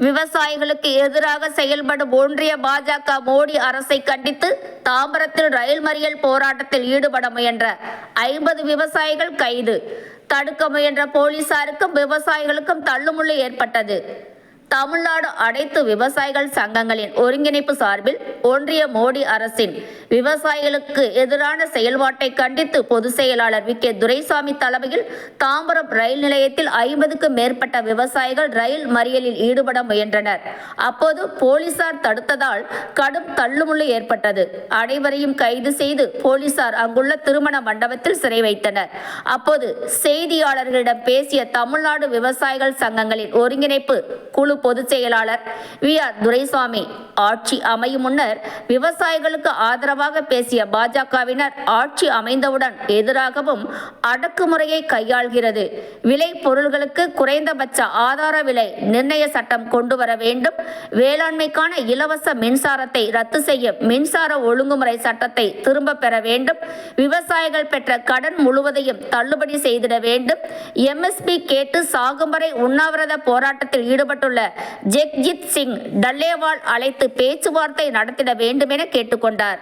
விவசாயிகளுக்கு எதிராக செயல்படும் ஒன்றிய பாஜக மோடி அரசை கண்டித்து தாம்பரத்தில் ரயில் மறியல் போராட்டத்தில் ஈடுபட முயன்ற 50 விவசாயிகள் கைது. தடுக்க முயன்ற போலீசாருக்கும் விவசாயிகளுக்கும் தள்ளுமுள்ளு ஏற்பட்டது. தமிழ்நாடு அனைத்து விவசாயிகள் சங்கங்களின் ஒருங்கிணைப்பு சார்பில் ஒன்றிய மோடி அரசின் விவசாயிகளுக்கு எதிரான செயல்பாட்டை கண்டித்து பொதுச் செயலாளர் வி. கே. துரைசாமி தலைமையில் தாம்பரம் ரயில் நிலையத்தில் 50க்கும் மேற்பட்ட விவசாயிகள் ரயில் மறியலில் ஈடுபட முயன்றனர். அப்போது போலீசார் தடுத்ததால் கடும் தள்ளுமுள்ளு ஏற்பட்டது. அனைவரையும் கைது செய்து போலீசார் அங்குள்ள திருமண மண்டபத்தில் சிறை வைத்தனர். அப்போது செய்தியாளர்களிடம் பேசிய தமிழ்நாடு விவசாயிகள் சங்கங்களின் ஒருங்கிணைப்பு குழு பொதுச் செயலாளர் வி. ஆர். துரைசாமி, ஆட்சி அமையும் முன்னர் விவசாயிகளுக்கு ஆதரவாக பேசிய பாஜகவினர் ஆட்சி அமைந்தவுடன் எதிராகவும் அடக்குமுறையை கையாள்கிறது. விலை பொருள்களுக்கு குறைந்தபட்ச ஆதார விலை நிர்ணய சட்டம் கொண்டு வர வேண்டும். வேளாண்மைக்கான இலவச மின்சாரத்தை ரத்து செய்ய மின்சார ஒழுங்குமுறை சட்டத்தை திரும்ப பெற வேண்டும். விவசாயிகள் பெற்ற கடன் முழுவதையும் தள்ளுபடி செய்திட வேண்டும். MSP கேட்டு சாகும் வரை உண்ணாவிரத போராட்டத்தில் ஈடுபட்டுள்ள ஜெக்ஜித் சிங் டல்லேவால் அழைத்து பேச்சுவார்த்தை நடத்திட வேண்டும் என கேட்டுக்கொண்டார்.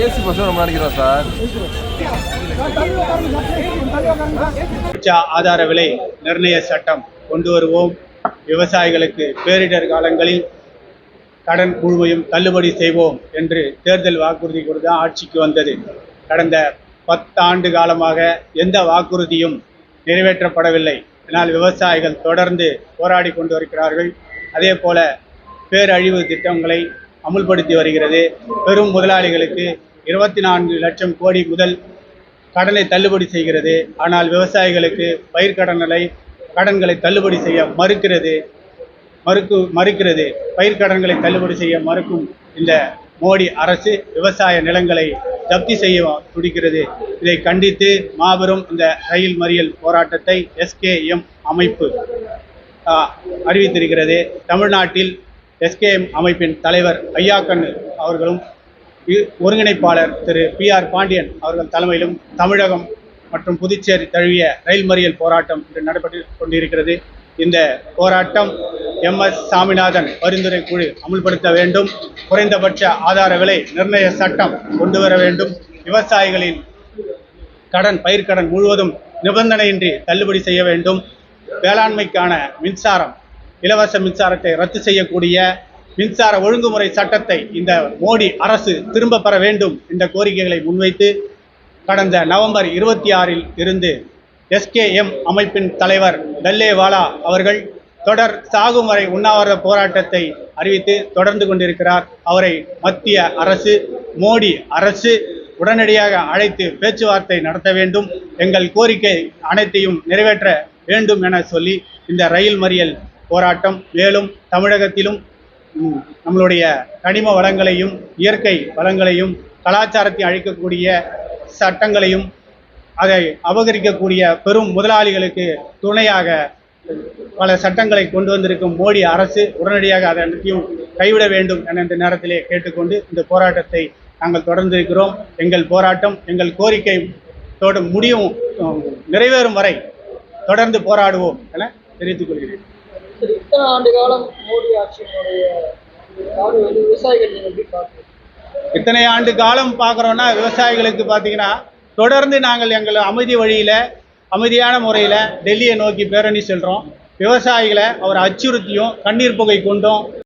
ஏசி பஸ் ரொம்ப நினைக்கிறோம் சார். ஆதார விலை நிர்ணய சட்டம் கொண்டு வருவோம். விவசாயிகளுக்கு பேரிடர் காலங்களில் கடன் முழுமையும் தள்ளுபடி செய்வோம் என்று தேர்தல் வாக்குறுதி கொடுத்து ஆட்சிக்கு வந்தது. கடந்த 10 ஆண்டு காலமாக எந்த வாக்குறுதியும் நிறைவேற்றப்படவில்லை. இதனால் விவசாயிகள் தொடர்ந்து போராடி கொண்டு வருகிறார்கள். அதே போல பேரழிவு திட்டங்களை அமுல்படுத்தி வருகிறது. பெரும் முதலாளிகளுக்கு 24 லட்சம் கோடி முதல் கடனை தள்ளுபடி செய்கிறது. ஆனால் விவசாயிகளுக்கு கடன்களை தள்ளுபடி செய்ய மறுக்கிறது. பயிர்க்கடன்களை தள்ளுபடி செய்ய மறுக்கும் இந்த மோடி அரசு விவசாய நிலங்களை ஜப்தி செய்ய துடிக்கிறது. இதை கண்டித்து மாபெரும் இந்த ரயில் மறியல் போராட்டத்தை SKM அமைப்பு அறிவித்திருக்கிறது. தமிழ்நாட்டில் SKM அமைப்பின் தலைவர் ஐயாக்கண்ணு அவர்களும் ஒருங்கிணைப்பாளர் திரு PR பாண்டியன் அவர்கள் தலைமையிலும் தமிழகம் மற்றும் புதுச்சேரி தழுவிய ரயில் மறியல் போராட்டம் இன்று நடைபெற்று கொண்டிருக்கிறது. இந்த போராட்டம் MS சாமிநாதன் பரிந்துரை குழு அமுல்படுத்த வேண்டும். குறைந்தபட்ச ஆதார விலை நிர்ணய சட்டம் கொண்டு வர வேண்டும். விவசாயிகளின் பயிர்க்கடன் முழுவதும் நிபந்தனையின்றி தள்ளுபடி செய்ய வேண்டும். வேளாண்மைக்கான இலவச மின்சாரத்தை ரத்து செய்யக்கூடிய மின்சார ஒழுங்குமுறை சட்டத்தை இந்த மோடி அரசு திரும்ப பெற வேண்டும் என்ற கோரிக்கைகளை முன்வைத்து கடந்த நவம்பர் 26 இருந்து SKM அமைப்பின் தலைவர் டல்லேவாலா அவர்கள் தொடர் சாகும் வரை உண்ணாவிரத போராட்டத்தை அறிவித்து தொடர்ந்து கொண்டிருக்கிறார். அவரை மத்திய அரசு மோடி அரசு உடனடியாக அழைத்து பேச்சுவார்த்தை நடத்த வேண்டும். எங்கள் கோரிக்கை அனைத்தையும் நிறைவேற்ற வேண்டும் என சொல்லி இந்த ரயில் மறியல் போராட்டம் மேலும் தமிழகத்திலும் நம்மளுடைய கனிம வளங்களையும் இயற்கை வளங்களையும் கலாச்சாரத்தை அழிக்கக்கூடிய சட்டங்களையும் அதை அபகரிக்கக்கூடிய பெரும் முதலாளிகளுக்கு துணையாக பல சட்டங்களை கொண்டு வந்திருக்கும் மோடி அரசு உடனடியாக அதை அனைத்தையும் கைவிட வேண்டும் என இந்த நேரத்திலே கேட்டுக்கொண்டு இந்த போராட்டத்தை நாங்கள் தொடர்ந்திருக்கிறோம். எங்கள் போராட்டம் எங்கள் கோரிக்கை நிறைவேறும் வரை தொடர்ந்து போராடுவோம் என தெரிவித்துக் கொள்கிறேன். இத்தனை ஆண்டு காலம் மோடி ஆட்சியினுடைய விவசாயிகள் எப்படி பார்க்குறோம்? இத்தனை ஆண்டு காலம் பார்க்குறோன்னா விவசாயிகளுக்கு பார்த்தீங்கன்னா தொடர்ந்து நாங்கள் எங்கள் அமைதியான முறையில் டெல்லியை நோக்கி பேரணி செல்கிறோம். விவசாயிகளை அவர் அச்சுறுத்தியும் கண்ணீர் புகை கொண்டும்